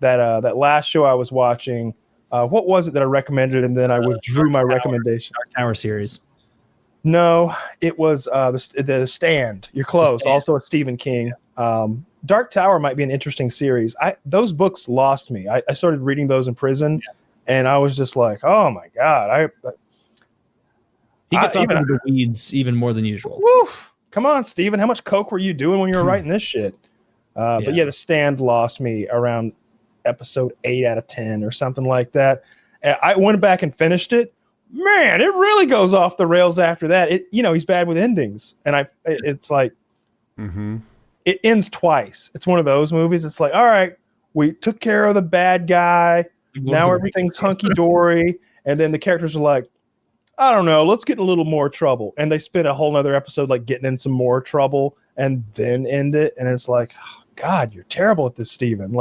that last show I was watching. What was it that I recommended and then I withdrew my recommendation? Dark Tower series. No, it was the Stand. You're close. Also a Stephen King. Dark Tower might be an interesting series. Those books lost me. I started reading those in prison, and I was just like, oh my god! He gets up into the weeds even more than usual. Woof. Come on, Stephen. How much coke were you doing when you were writing this shit? But yeah, the Stand lost me around episode 8 out of 10 or something like that. And I went back and finished it. Man, it really goes off the rails after that. He's bad with endings, and it's like, it ends twice. It's one of those movies. It's like, all right, we took care of the bad guy. Now everything's hunky dory, and then the characters are like, I don't know, let's get in a little more trouble, and they spend a whole nother episode like getting in some more trouble, and then end it, and it's like, oh, God, you're terrible at this, Steven.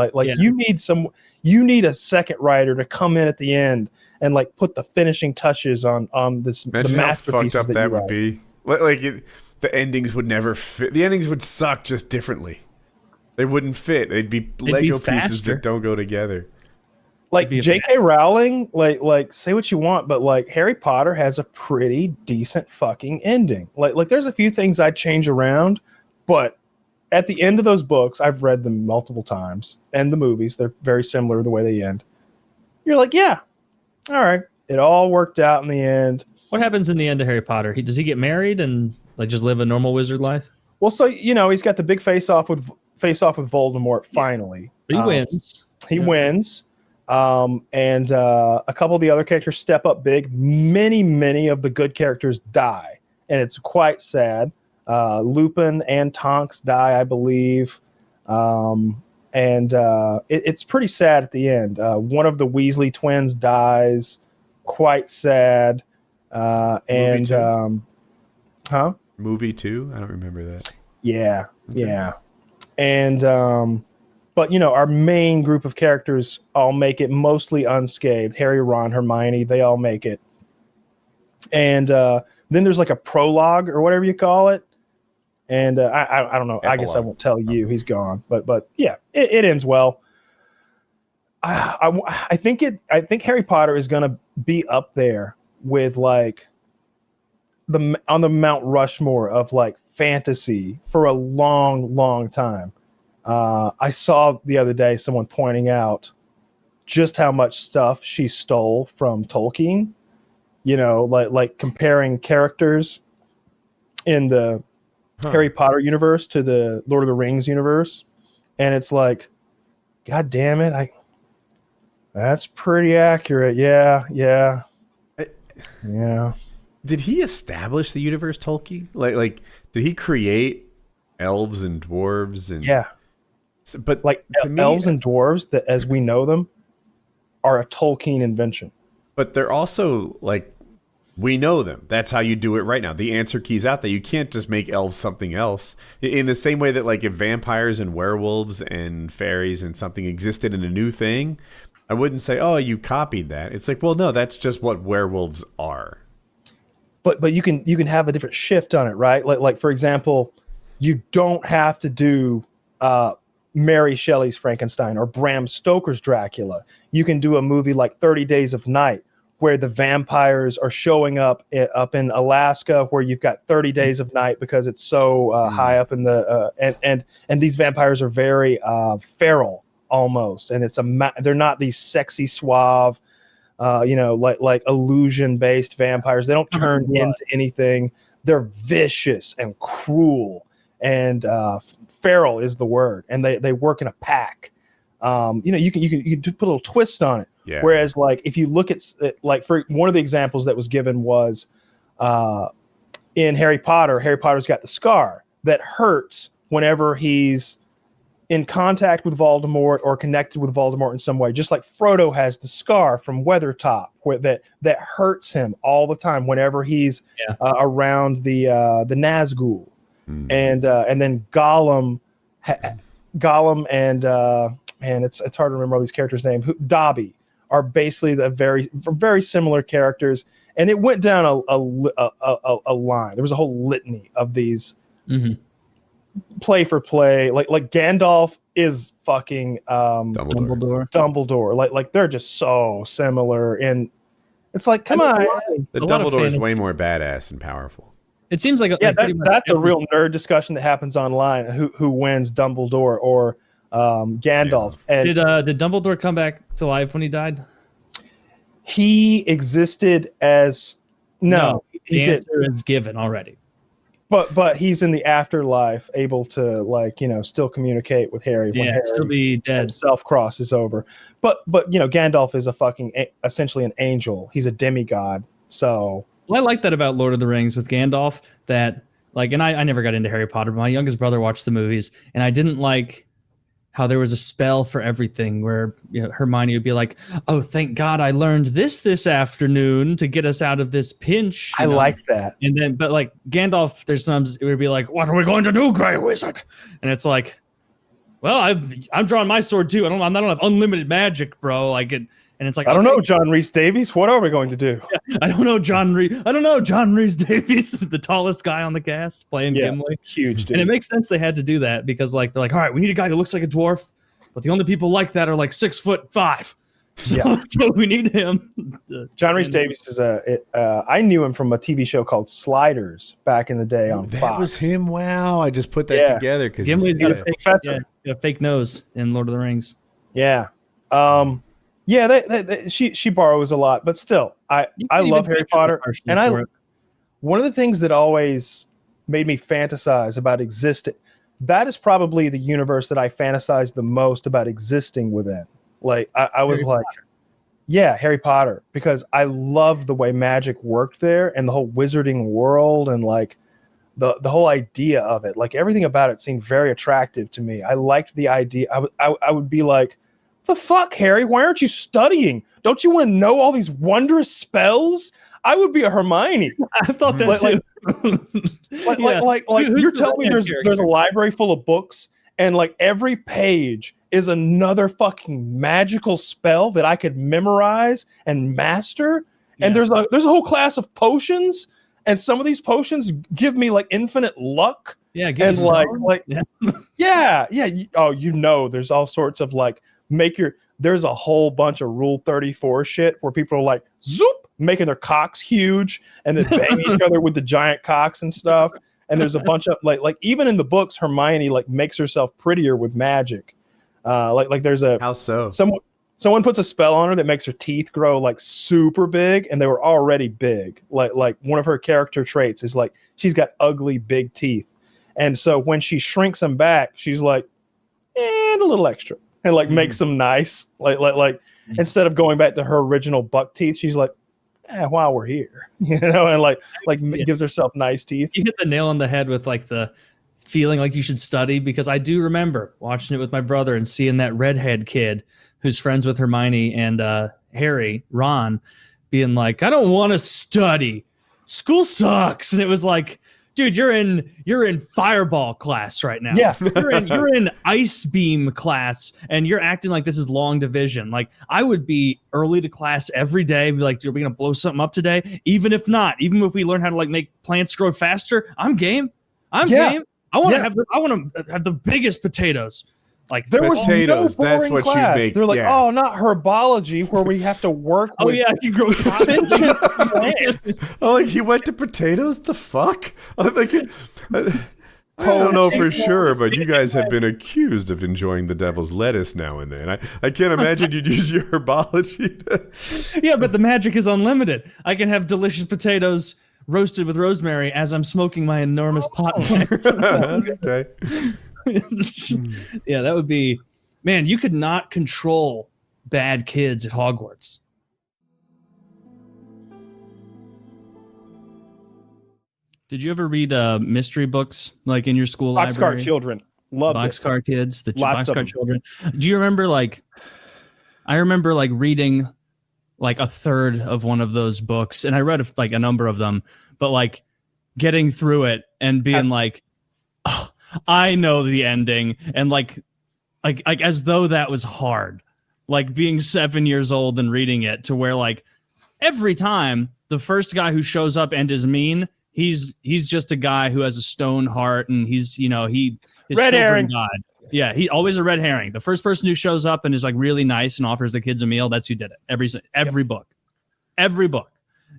You need a second writer to come in at the end and like put the finishing touches on this. Imagine the how fucked up that would write. be. The endings would never fit. The endings would suck just differently. They wouldn't fit. They'd be Lego pieces that don't go together. Like J.K. Rowling, like say what you want, but like Harry Potter has a pretty decent fucking ending. Like there's a few things I'd change around, but at the end of those books, I've read them multiple times, and the movies, they're very similar the way they end. You're like, yeah, all right, it all worked out in the end. What happens in the end of Harry Potter? Does he get married and like just live a normal wizard life? Well, so he's got the big face off with Voldemort finally. But he wins. He wins. And a couple of the other characters step up big. Many of the good characters die, and it's quite sad. Lupin and Tonks die, I believe. It's pretty sad at the end. One of the Weasley twins dies, quite sad. Movie 2? I don't remember that. Yeah. And but our main group of characters all make it mostly unscathed. Harry, Ron, Hermione, they all make it. And then there's like a prologue or whatever you call it. And I don't know. Epilogue. I guess I won't tell you. He's gone. But yeah, it ends well. I think Harry Potter is going to be up there with like on the Mount Rushmore of like fantasy for a long time. I saw the other day someone pointing out just how much stuff she stole from Tolkien. Like comparing characters in the Harry Potter universe to the Lord of the Rings universe, and it's like, God damn it, that's pretty accurate. Yeah. Did he establish the universe, Tolkien? Like did he create elves and dwarves and But like elves and dwarves that as we know them are a Tolkien invention. But they're also like, we know them. That's how you do it right now. The answer key's out there. You can't just make elves something else. In the same way that like if vampires and werewolves and fairies and something existed in a new thing, I wouldn't say, oh, you copied that. It's like, well, no, that's just what werewolves are. But you can have a different shift on it, right? Like for example, you don't have to do Mary Shelley's Frankenstein or Bram Stoker's Dracula. You can do a movie like 30 Days of Night, where the vampires are showing up in Alaska, where you've got 30 Days of Night because it's so high up in the and these vampires are very feral almost, and they're not these sexy suave, like illusion based vampires. They don't turn into anything. They're vicious and cruel, and feral is the word, and they work in a pack. You can put a little twist on it. Yeah. Whereas, like, if you look at, like, for one of the examples that was given was in Harry Potter's got the scar that hurts whenever he's in contact with Voldemort or connected with Voldemort in some way. Just like Frodo has the scar from Weathertop, that hurts him all the time whenever he's around the Nazgul, and then Gollum and it's hard to remember all these characters' names. Dobby are basically the very similar characters, and it went down a line. There was a whole litany of these play for play. Like Gandalf is fucking Dumbledore. Like they're just so similar, and it's like, come on. The Dumbledore is way more badass and powerful. It seems like that's a real nerd discussion that happens online. Who wins, Dumbledore or Gandalf? And did Dumbledore come back to life when he died? He existed as no. The answer is given already. But he's in the afterlife, able to still communicate with Harry. When Harry still be dead. Himself crosses over. But Gandalf is essentially an angel. He's a demigod. So I like that about Lord of the Rings with Gandalf. That and I never got into Harry Potter. But my youngest brother watched the movies, and I didn't like how there was a spell for everything where Hermione would be like, oh, thank God I learned this afternoon to get us out of this pinch. I like that. And then, but like Gandalf, there's times it would be like, what are we going to do, Grey Wizard? And it's like, well, I'm drawing my sword too. I don't have unlimited magic, bro. And it's like, I don't know, John Rhys Davies. What are we going to do? Yeah, I don't know, John Rhys Davies is the tallest guy on the cast playing Gimli. Huge dude. And it makes sense they had to do that because they're like, all right, we need a guy who looks like a dwarf, but the only people like that are like 6'5". So we need him. John Rhys Davies is I knew him from a TV show called Sliders back in the day on Fox. That was him. Wow, I just put that together because Gimli's got a fake nose in Lord of the Rings. Yeah. Yeah, she borrows a lot, but still, I love Harry Potter, and one of the things that always made me fantasize about existing, that is probably the universe that I fantasize the most about existing within. Like I was like, yeah, Harry Potter, because I loved the way magic worked there and the whole wizarding world and like the whole idea of it. Like everything about it seemed very attractive to me. I liked the idea. I would be like, the fuck, Harry? Why aren't you studying? Don't you want to know all these wondrous spells? I would be a Hermione. I thought that too. Like you're telling me there's a library full of books and like every page is another fucking magical spell that I could memorize and master. Yeah. And there's a whole class of potions, and some of these potions give me like infinite luck. Yeah, and there's all sorts of like there's a whole bunch of Rule 34 shit where people are like zoop making their cocks huge and then bang each other with the giant cocks and stuff. And there's a bunch of like even in the books, Hermione like makes herself prettier with magic. Like there's a how so? Someone puts a spell on her that makes her teeth grow like super big, and they were already big. Like one of her character traits is like she's got ugly big teeth, and so when she shrinks them back, she's like, and a little extra. And like makes them nice, like instead of going back to her original buck teeth, she's like, while we're here, and like gives herself nice teeth. You hit the nail on the head with like the feeling like you should study, because I do remember watching it with my brother and seeing that redhead kid who's friends with Hermione and Harry, Ron, being like, I don't want to study. School sucks. And it was like, dude, you're in fireball class right now. Yeah. you're in ice beam class, and you're acting like this is long division. Like I would be early to class every day, be like, are we gonna blow something up today? Even if not, even if we learn how to like make plants grow faster, I'm game. Game. I want to have the biggest potatoes. Like there was potatoes, no that's what class. you make. They're like, oh, not herbology, where we have to work. Oh yeah, you grow plants. Oh, like he went to potatoes? The fuck? I'm thinking, I don't know for sure, but you guys have been accused of enjoying the devil's lettuce now and then. I can't imagine you'd use your herbology. Yeah, but the magic is unlimited. I can have delicious potatoes roasted with rosemary as I'm smoking my enormous pot plant. Okay. Yeah, that would be, man, you could not control bad kids at Hogwarts. Did you ever read mystery books like in your school library? Boxcar Children. Love Boxcar Kids, the Boxcar Children. Do you remember I remember reading like a third of one of those books, and I read like a number of them, but like getting through it and being like, oh, I know the ending, and like as though that was hard. Like being 7 years old and reading it, to where like every time the first guy who shows up and is mean he's just a guy who has a stone heart, and he's his red herring. died. Yeah, he always a red herring. The first person who shows up and is like really nice and offers the kids a meal, that's who did it. Every book.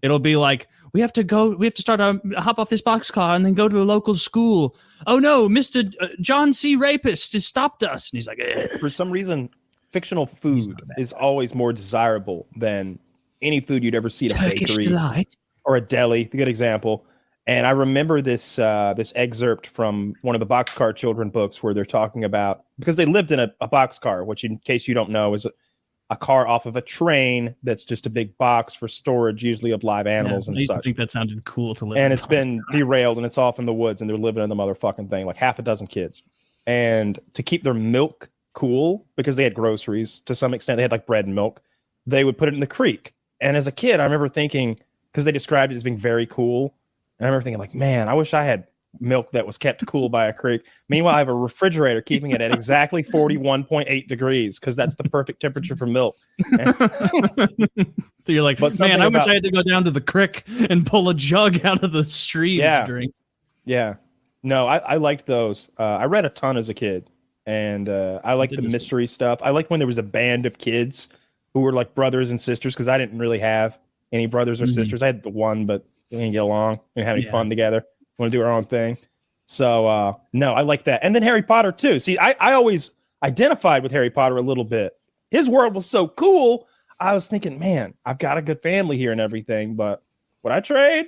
It'll be like, we have to hop off this boxcar and then go to the local school. Oh no, Mr. John C. Rapist has stopped us. And he's like, for some reason, fictional food is always more desirable than any food you'd ever see at a bakery delight. Or a deli. A good example. And I remember this excerpt from one of the Boxcar Children books where they're talking about, because they lived in a boxcar, which in case you don't know is a car off of a train that's just a big box for storage, usually of live animals and such. I think that sounded cool to live and it's been derailed and it's off in the woods and they're living in the motherfucking thing, like half a dozen kids. And to keep their milk cool, because they had groceries to some extent, they had like bread and milk, they would put it in the creek. And as a kid, I remember thinking, because they described it as being very cool, and I remember thinking, like, man, I wish I had milk that was kept cool by a creek. Meanwhile, I have a refrigerator keeping it at exactly 41.8 degrees because that's the perfect temperature for milk. So you're like, man, I wish I had to go down to the creek and pull a jug out of the stream to drink. Yeah. No, I liked those. I read a ton as a kid, and I liked the mystery stuff. I liked when there was a band of kids who were like brothers and sisters, because I didn't really have any brothers or sisters. I had the one, but we didn't get along. We didn't have any fun together. Want to do our own thing. So no, I like that. And then Harry Potter too. See, I always identified with Harry Potter a little bit. His world was so cool. I was thinking, man, I've got a good family here and everything, but would I trade?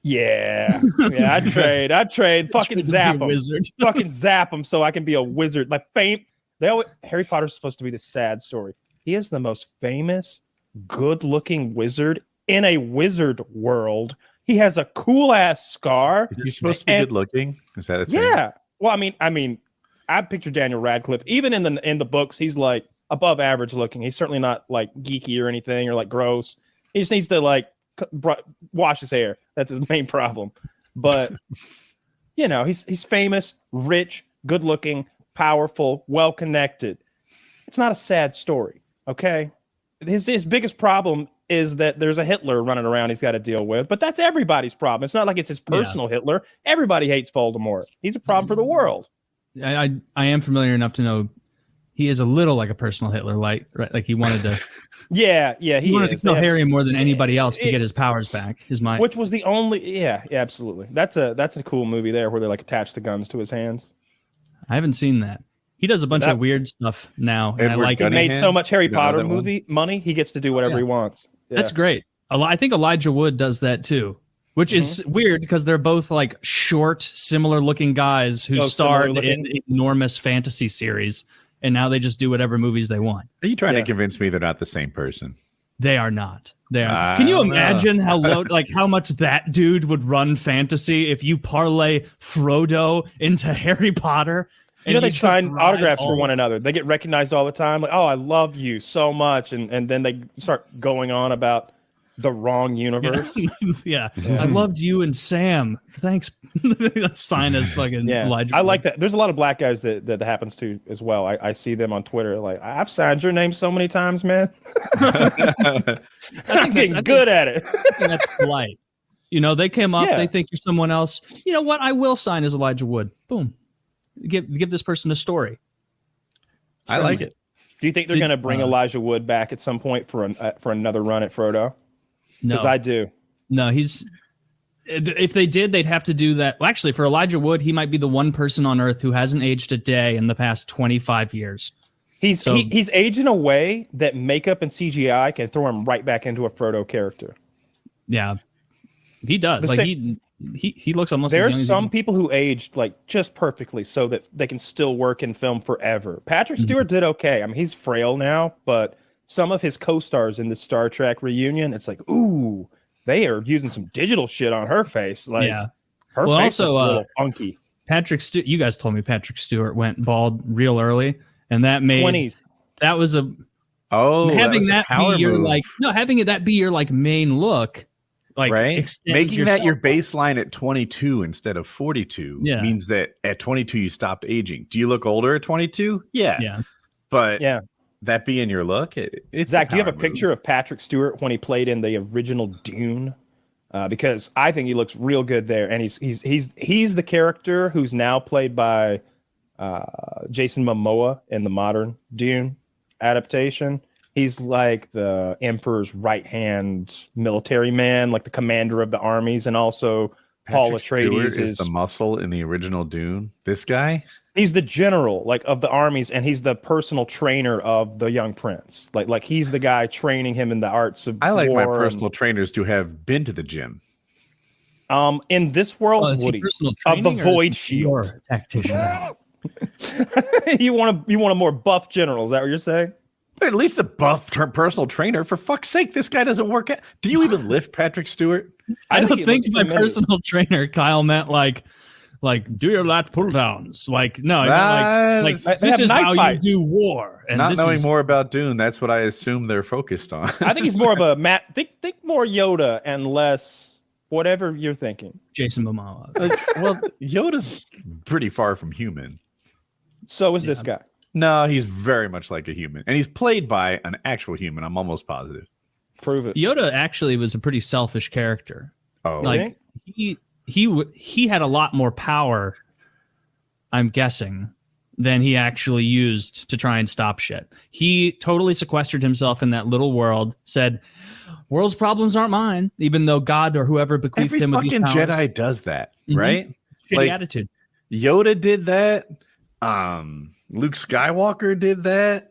Yeah, I'd trade. Fucking zap them. Fucking zap them so I can be a wizard. Like Harry Potter's supposed to be the sad story. He is the most famous, good-looking wizard in a wizard world. He has a cool ass scar. Is he supposed to be good looking? Is that a thing? Yeah. Well, I mean, I picture Daniel Radcliffe. Even in the books, he's like above average looking. He's certainly not like geeky or anything or like gross. He just needs to like wash his hair. That's his main problem. But he's famous, rich, good looking, powerful, well connected. It's not a sad story. Okay. His biggest problem is that there's a Hitler running around he's got to deal with, but that's everybody's problem. It's not like it's his personal Hitler. Everybody hates Voldemort. He's a problem for the world. I am familiar enough to know he is a little like a personal Hitler, like he wanted to. He wanted to kill Harry more than anybody else to get his powers back. His mind, which was the only, absolutely. That's a cool movie there where they like attach the guns to his hands. I haven't seen that. He does a bunch of weird stuff now, and I like it. He made so much Harry Potter movie money, he gets to do whatever he wants. Yeah. That's great. I think Elijah Wood does that too, which is weird because they're both like short, similar looking guys who starred in enormous fantasy series, and now they just do whatever movies they want. Are you trying to convince me they're not the same person? They are not. They are. Can you imagine how how much that dude would run fantasy if you parlay Frodo into Harry Potter? And they sign autographs for one another. They get recognized all the time. Like, oh, I love you so much. And then they start going on about the wrong universe. Yeah. I loved you and Sam. Thanks. Sign as fucking Elijah. I like that. There's a lot of black guys that happens to as well. I see them on Twitter. Like, I've signed your name so many times, man. I'm getting good at it. I think that's polite. They came up. They think you're someone else. You know what? I will sign as Elijah Wood. Boom. Give this person a story. I like it. Do you think they're going to bring Elijah Wood back at some point for another run at Frodo? No, because I do. No, if they did, they'd have to do that. Well, actually, for Elijah Wood, he might be the one person on Earth who hasn't aged a day in the past 25 years. He's aged in a way that makeup and CGI can throw him right back into a Frodo character. Yeah, he does. He looks almost. There's some people who aged like just perfectly so that they can still work in film forever. Patrick Stewart did okay. I mean, he's frail now, but some of his co-stars in the Star Trek reunion, it's like, ooh, they are using some digital shit on her face. Like, her face looks a little funky. You guys told me Patrick Stewart went bald real early, and that made 20s. That was having that be your like main look. Like, right, making that your baseline at 22 instead of 42 means that at 22 you stopped aging. Do you look older at 22? Yeah. But that being your look, it's Zach. Do you have a picture of Patrick Stewart when he played in the original Dune because I think he looks real good there, and he's the character who's now played by Jason Momoa in the modern Dune adaptation. He's like the Emperor's right-hand military man, like the commander of the armies, and also Paul Atreides is the muscle in the original Dune. This guy? He's the general, like, of the armies, and he's the personal trainer of the young prince. Like he's the guy training him in the arts of war. I like my personal trainers to have been to the gym. In this world, Woody, of the Void Shield tactician. you want a more buff general? Is that what you're saying? At least a buff personal trainer. For fuck's sake, this guy doesn't work out. Do you even lift Patrick Stewart? I don't think my personal trainer, Kyle, meant like do your lat pull downs. Like, no, I meant like this is how fights. You do war. And not knowing more about Dune, that's what I assume they're focused on. I think he's more of a think more Yoda and less whatever you're thinking. Jason Momoa. Well, Yoda's pretty far from human. So is this guy. No, he's very much like a human, and he's played by an actual human. I'm almost positive. Prove it. Yoda actually was a pretty selfish character. Oh, like he had a lot more power, I'm guessing, than he actually used to try and stop shit. He totally sequestered himself in that little world. Said, "World's problems aren't mine," even though God or whoever bequeathed him with these powers. Every fucking Jedi does that, right? Shitty attitude. Yoda did that. Luke Skywalker did that.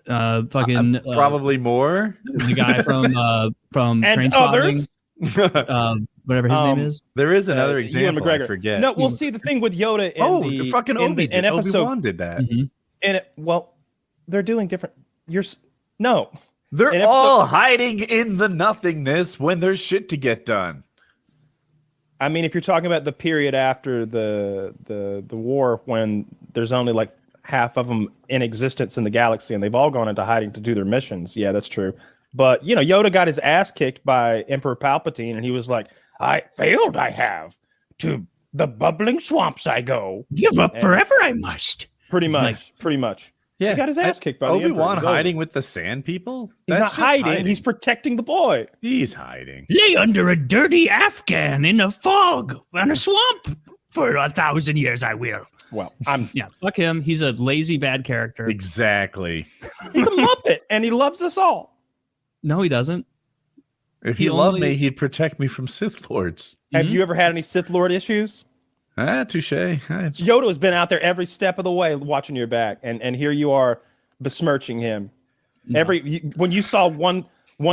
Probably more. The guy from Trainspotting, whatever his name is. There is another example. McGregor. I forget. No, we'll see the thing with Yoda. The fucking Obi-Wan did that. Well, they're doing different. They're all hiding in the nothingness when there's shit to get done. I mean, if you're talking about the period after the war, when there's only like half of them in existence in the galaxy, and they've all gone into hiding to do their missions. Yeah, that's true. But Yoda got his ass kicked by Emperor Palpatine, and he was like, "I failed. I have to the bubbling swamps. I go. Give up forever. I must." Pretty much. Yeah, he got his ass kicked by the Emperor. Obi-Wan hiding with the sand people? He's not hiding. He's protecting the boy. He's hiding. Lay under a dirty Afghan in a fog and a swamp for 1,000 years. I will. Well, fuck him. He's a lazy, bad character. Exactly. He's a Muppet, and he loves us all. No, he doesn't. If he loved me, he'd protect me from Sith Lords. Have you ever had any Sith Lord issues? Touche. Yoda has been out there every step of the way watching your back, and here you are besmirching him. No. When you saw one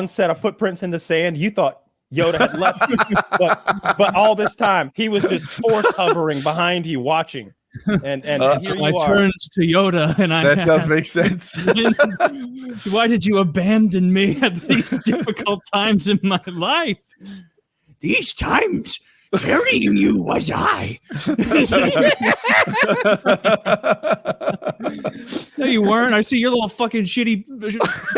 set of footprints in the sand, you thought Yoda had left you. But all this time, he was just force hovering behind you watching. And so I turned to Yoda and I That does make sense. Why did you abandon me at these difficult times in my life? These times carrying you was I. No, you weren't. I see your little fucking shitty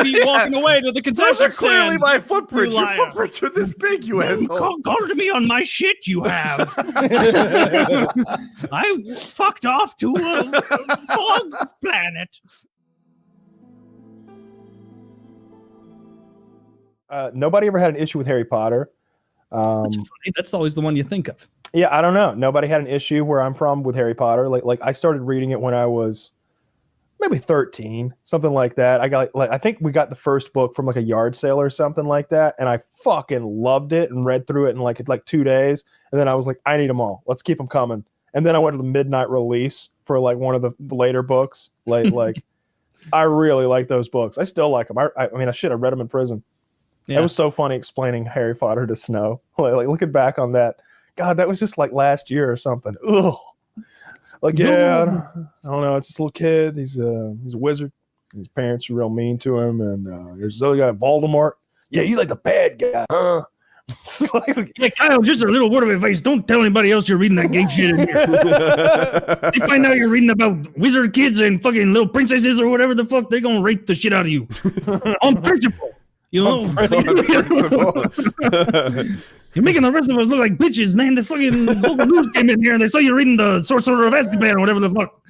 feet walking away to the concession stand. Those are clearly my footprints. Your footprints are this big, you asshole. Call to me on my shit, you have. I fucked off to a fog planet. Nobody ever had an issue with Harry Potter. That's funny. That's always the one you think of. Yeah, I don't know. Nobody had an issue where I'm from with Harry Potter. Like I started reading it when I was maybe 13, something like that. I think we got the first book from like a yard sale or something like that, and I fucking loved it and read through it in like 2 days. And then I was like, I need them all. Let's keep them coming. And then I went to the midnight release for like one of the later books. Like I really like those books. I still like them. I mean, I read them in prison. Yeah. It was so funny explaining Harry Potter to Snow. Like looking back on that, God, that was just like last year or something. Ugh. Like, yeah, I don't know. It's this little kid. He's a wizard. His parents are real mean to him. And there's this other guy, Voldemort. Yeah, he's like the bad guy, huh? Yeah, Kyle, just a little word of advice. Don't tell anybody else you're reading that gay shit in here. They find out you're reading about wizard kids and fucking little princesses or whatever the fuck, they're going to rape the shit out of you. On principle. You know? You're making the rest of us look like bitches, man. The fucking local news came in here and they saw you reading the Sorcerer of Azkaban or whatever the fuck.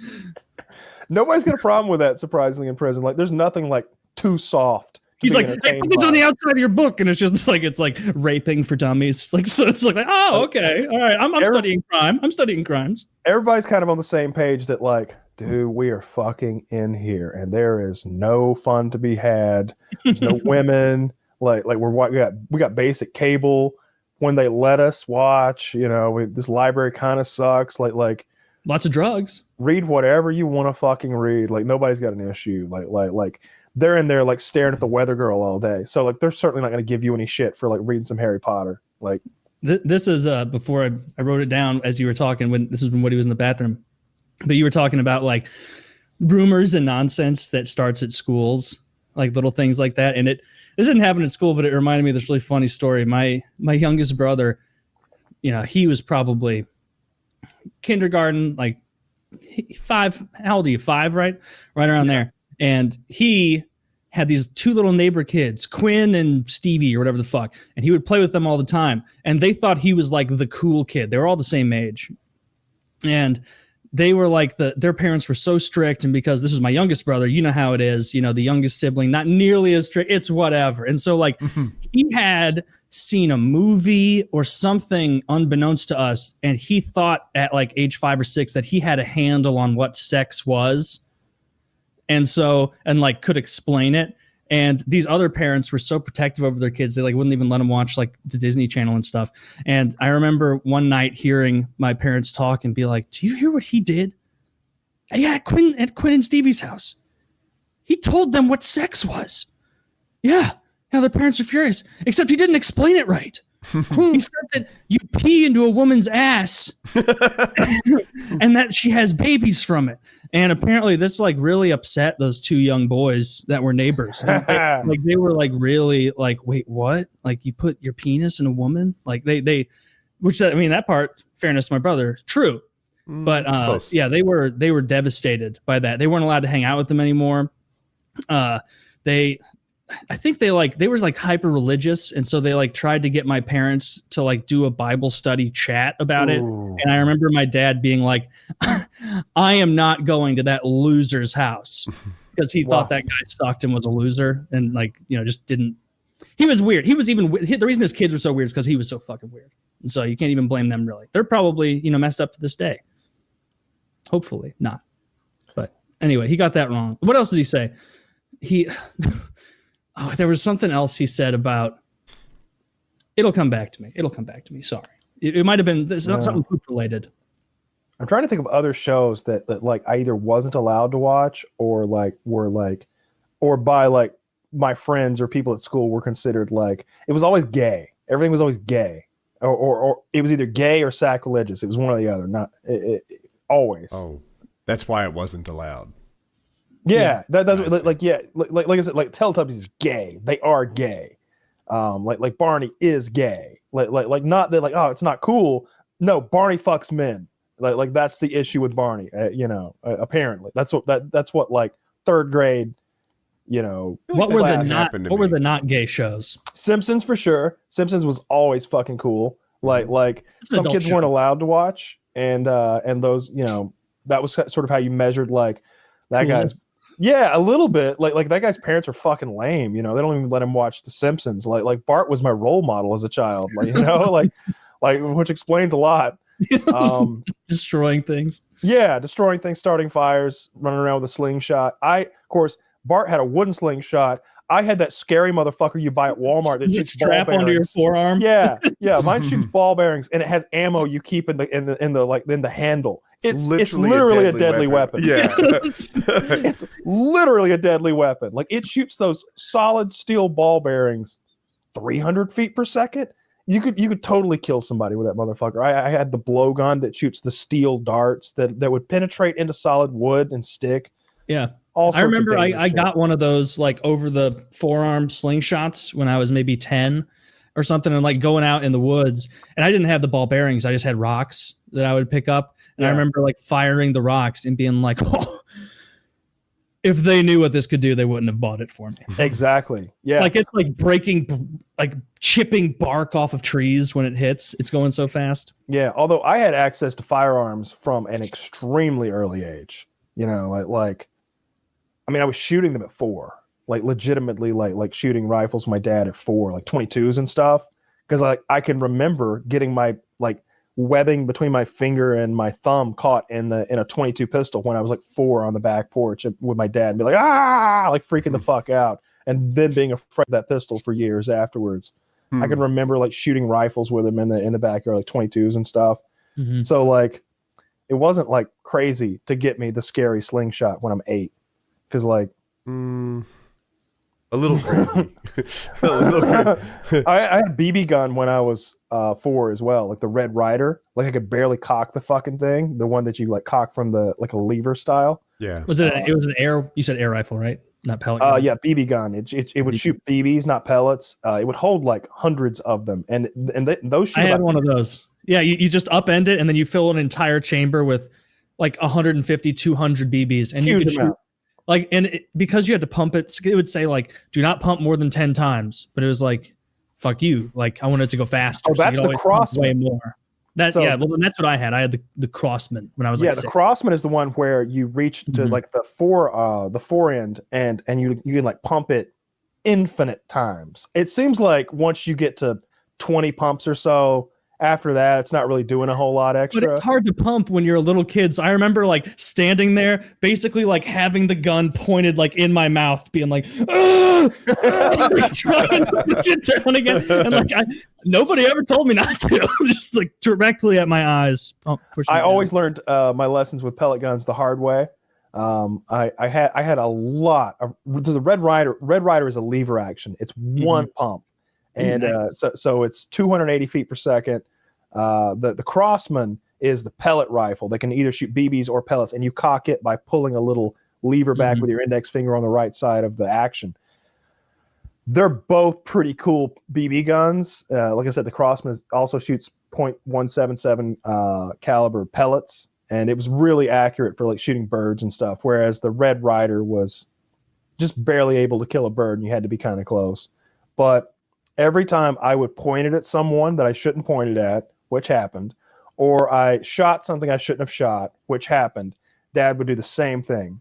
Nobody's got a problem with that, surprisingly, in prison. Like, there's nothing like too soft He's like, hey, put this on the outside of your book, and it's just like raping for dummies. Like, so it's like, oh, okay, all right. I'm studying crime. I'm studying crimes. Everybody's kind of on the same page that like, dude, we are fucking in here, and there is no fun to be had. There's no women. Like we got basic cable when they let us watch. You know, this library kind of sucks. Like lots of drugs. Read whatever you want to fucking read. Like nobody's got an issue. Like they're in there like staring at the weather girl all day. So like they're certainly not going to give you any shit for like reading some Harry Potter. Like this is before I wrote it down as you were talking, when this is when Woody was in the bathroom. But you were talking about like rumors and nonsense that starts at schools, like little things like that. And this didn't happen at school, but it reminded me of this really funny story. My youngest brother, you know, he was probably kindergarten, like 5. How old are you? 5, right? Right around there. And he had these 2 little neighbor kids, Quinn and Stevie or whatever the fuck. And he would play with them all the time. And they thought he was like the cool kid. They were all the same age. And they were like their parents were so strict, and because this is my youngest brother, you know how it is, you know, the youngest sibling, not nearly as strict, it's whatever. And so like he had seen a movie or something unbeknownst to us, and he thought at like age 5 or 6 that he had a handle on what sex was. And so, and like could explain it. And these other parents were so protective over their kids. They like wouldn't even let them watch like the Disney Channel and stuff. And I remember one night hearing my parents talk and be like, do you hear what he did? Yeah, at Quinn and Stevie's house. He told them what sex was. Yeah. Now their parents are furious, except he didn't explain it right. He said that you pee into a woman's ass and that she has babies from it. And apparently this like really upset those 2 young boys that were neighbors. Like they were like really like, wait, what? Like you put your penis in a woman? Like they which I mean, that part, fairness to my brother, true. But yeah, they were devastated by that. They weren't allowed to hang out with them anymore. I think they were like hyper religious, and so they like tried to get my parents to like do a Bible study chat about it. And I remember my dad being like, I am not going to that loser's house, because he thought that guy sucked and was a loser, and like, you know, just didn't. He was weird. He was even the reason his kids were so weird is because he was so fucking weird, and so you can't even blame them really. They're probably, you know, messed up to this day. Hopefully not, but anyway, he got that wrong. What else did he say? Oh, there was something else he said about it'll come back to me. It'll come back to me. Sorry. It might have been something poop related. I'm trying to think of other shows that like I either wasn't allowed to watch or like were like, or by like my friends or people at school were considered like, it was always gay. Everything was always gay, or it was either gay or sacrilegious. It was one or the other. Not always. Oh, that's why it wasn't allowed. Yeah, that's like I said, like Teletubbies is gay. They are gay. Like Barney is gay. Like not that like, oh, it's not cool. No, Barney fucks men. Like that's the issue with Barney. You know, apparently that's what like 3rd grade. You know, what were the not gay shows? Simpsons for sure. Simpsons was always fucking cool. Like some kids weren't allowed to watch, and those, you know, that was sort of how you measured like that guy's. Yeah, a little bit. Like that guy's parents are fucking lame. You know, they don't even let him watch The Simpsons. Like Bart was my role model as a child. Like, you know, like which explains a lot. Destroying things. Yeah, destroying things, starting fires, running around with a slingshot. Of course, Bart had a wooden slingshot. I had that scary motherfucker you buy at Walmart that shoots strap onto your forearm. Yeah. Mine shoots ball bearings, and it has ammo you keep in the handle. It's literally a deadly weapon. Yeah, it's literally a deadly weapon. Like it shoots those solid steel ball bearings 300 feet per second. You could totally kill somebody with that motherfucker. I had the blowgun that shoots the steel darts that would penetrate into solid wood and stick. Yeah. I remember I got one of those like over the forearm slingshots when I was maybe 10 or something, and like going out in the woods, and I didn't have the ball bearings. I just had rocks that I would pick up. And I remember like firing the rocks and being like, oh, if they knew what this could do, they wouldn't have bought it for me. Exactly. Yeah. Like it's like chipping bark off of trees when it hits. It's going so fast. Yeah. Although I had access to firearms from an extremely early age, you know, like, I mean, I was shooting them at 4, like legitimately like shooting rifles with my dad at 4, like 22s and stuff. Because like I can remember getting my like webbing between my finger and my thumb caught in a 22 pistol when I was like 4 on the back porch with my dad and be like, like freaking the fuck out. And then being afraid of that pistol for years afterwards. I can remember like shooting rifles with him in the backyard, like 22s and stuff. So like, it wasn't like crazy to get me the scary slingshot when I'm 8. Cause like, a little crazy. I had a BB gun when I was 4 as well, like the Red Ryder. Like I could barely cock the fucking thing, the one that you like cock from the like a lever style. Yeah. Was it? It was an air. You said air rifle, right? Not pellet gun. Yeah, BB gun. It would shoot BBs, not pellets. It would hold like hundreds of them, and those. I had one of those. Yeah, you just upend it, and then you fill an entire chamber with like 150, 200 BBs, and you could shoot. Like, and because you had to pump it, it would say like, do not pump more than 10 times. But it was like, fuck you. Like, I wanted it to go faster. Oh, that's the Crossman. Way more. Well, that's what I had. I had the Crossman when I was like 6. The Crossman is the one where you reach to like the fore end and you can like pump it infinite times. It seems like once you get to 20 pumps or so, after that, it's not really doing a whole lot extra. But it's hard to pump when you're a little kid. So I remember like standing there, basically like having the gun pointed like in my mouth, being like, trying to push it down again. And like nobody ever told me not to. Just like directly at my eyes. I always learned my lessons with pellet guns the hard way. I had a lot of the Red Ryder. Red Ryder is a lever action. It's one pump. And so it's 280 feet per second. The Crossman is the pellet rifle that can either shoot BBs or pellets, and you cock it by pulling a little lever back with your index finger on the right side of the action. They're both pretty cool BB guns. Like I said, the Crossman also shoots .177 caliber pellets, and it was really accurate for like shooting birds and stuff, whereas the Red Ryder was just barely able to kill a bird, and you had to be kind of close. But every time I would point it at someone that I shouldn't point it at, which happened, or I shot something I shouldn't have shot, which happened, Dad would do the same thing.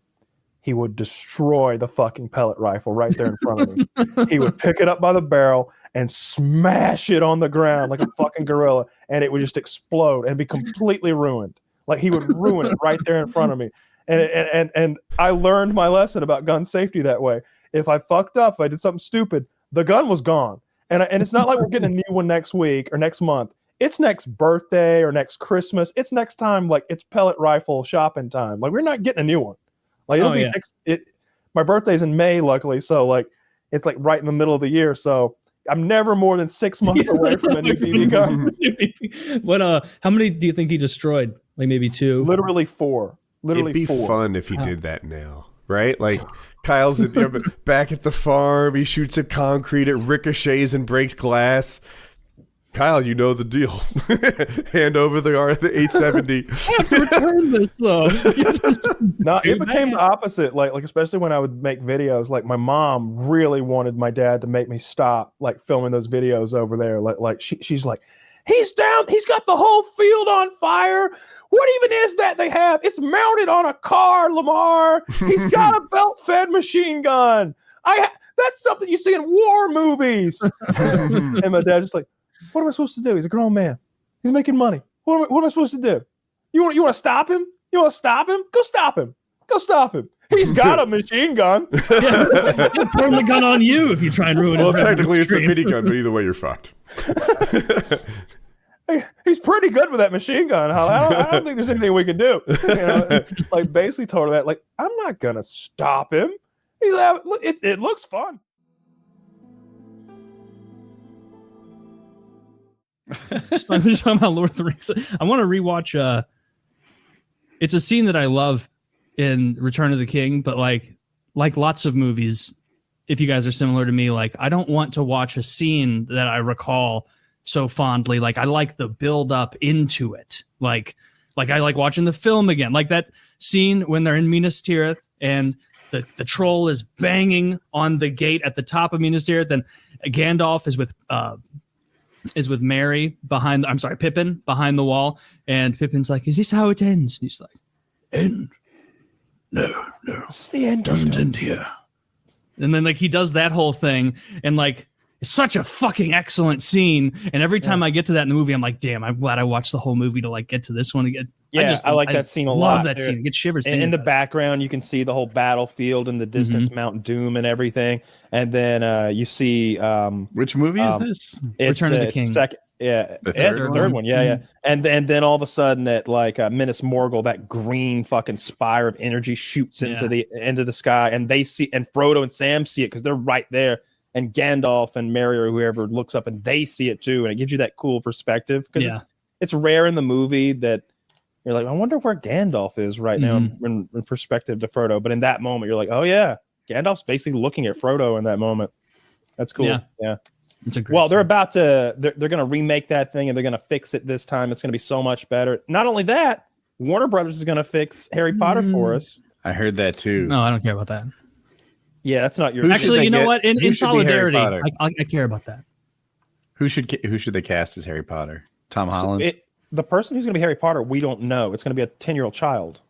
He would destroy the fucking pellet rifle right there in front of me. He would pick it up by the barrel and smash it on the ground like a fucking gorilla, and it would just explode and be completely ruined. Like he would ruin it right there in front of me. And I learned my lesson about gun safety that way. If I fucked up, if I did something stupid, the gun was gone. And it's not like we're getting a new one next week or next month. It's next birthday or next Christmas. It's next time, like it's pellet rifle shopping time. Like we're not getting a new one. Like it'll be my birthday's in May, luckily. So like it's like right in the middle of the year. So I'm never more than 6 months away from a new BB gun. What how many do you think he destroyed? Like maybe 2? Literally 4. Literally It'd be 4. fun if he did that now. Right? Like Kyle's back at the farm. He shoots at concrete. It ricochets and breaks glass. Kyle, you know the deal. Hand over the 870. I have to return this though. No, it became the opposite. Like especially when I would make videos. Like my mom really wanted my dad to make me stop like filming those videos over there. Like she's like, he's down. He's got the whole field on fire. What even is that they have? It's mounted on a car, Lamar. He's got a belt-fed machine gun. That's something you see in war movies. And my dad's just like, what am I supposed to do? He's a grown man. He's making money. What am I supposed to do? You want to stop him? You want to stop him? Go stop him. Go stop him. He's got a machine gun. He'll turn the gun on you if you try and ruin his technically it's a minigun, but either way, you're fucked. He's pretty good with that machine gun. I don't think there's anything we can do. Like basically told her that, like, I'm not gonna stop him. It looks fun. Just talking about Lord of the Rings. I want to rewatch. It's a scene that I love in Return of the King, but like lots of movies, if you guys are similar to me, like I don't want to watch a scene that I recall so fondly. Like I like the build up into it. Like I like watching the film again. Like that scene when they're in Minas Tirith and the troll is banging on the gate at the top of Minas Tirith, and Gandalf is with Mary Pippin behind the wall, and Pippin's like, "Is this how it ends?" And he's like, "End? No. This is the end. Doesn't end here. And then like he does that whole thing, and like it's such a fucking excellent scene. And every time I get to that in the movie, I'm like, damn, I'm glad I watched the whole movie to like get to this one again. Yeah, I like that scene a lot. Love that scene. Get shivers. In the background, you can see the whole battlefield in the distance, Mount Doom and everything. And then you see which movie is this? Return of the King. The third one. Yeah. And then all of a sudden, at like Minas Morgul, that green fucking spire of energy shoots into the sky, and they see, and Frodo and Sam see it because they're right there. And Gandalf and Merry or whoever looks up and they see it too. And it gives you that cool perspective because it's rare in the movie that you're like, I wonder where Gandalf is right now in perspective to Frodo. But in that moment, you're like, oh yeah, Gandalf's basically looking at Frodo in that moment. That's cool. Yeah. It's a great they're about to, they're going to remake that thing and they're going to fix it this time. It's going to be so much better. Not only that, Warner Brothers is going to fix Harry Potter for us. I heard that too. No, I don't care about that. Yeah, that's not your. Actually, you know what? In solidarity, I care about that. Who should they cast as Harry Potter? Tom Holland. The person who's going to be Harry Potter, we don't know. It's going to be a 10-year-old child.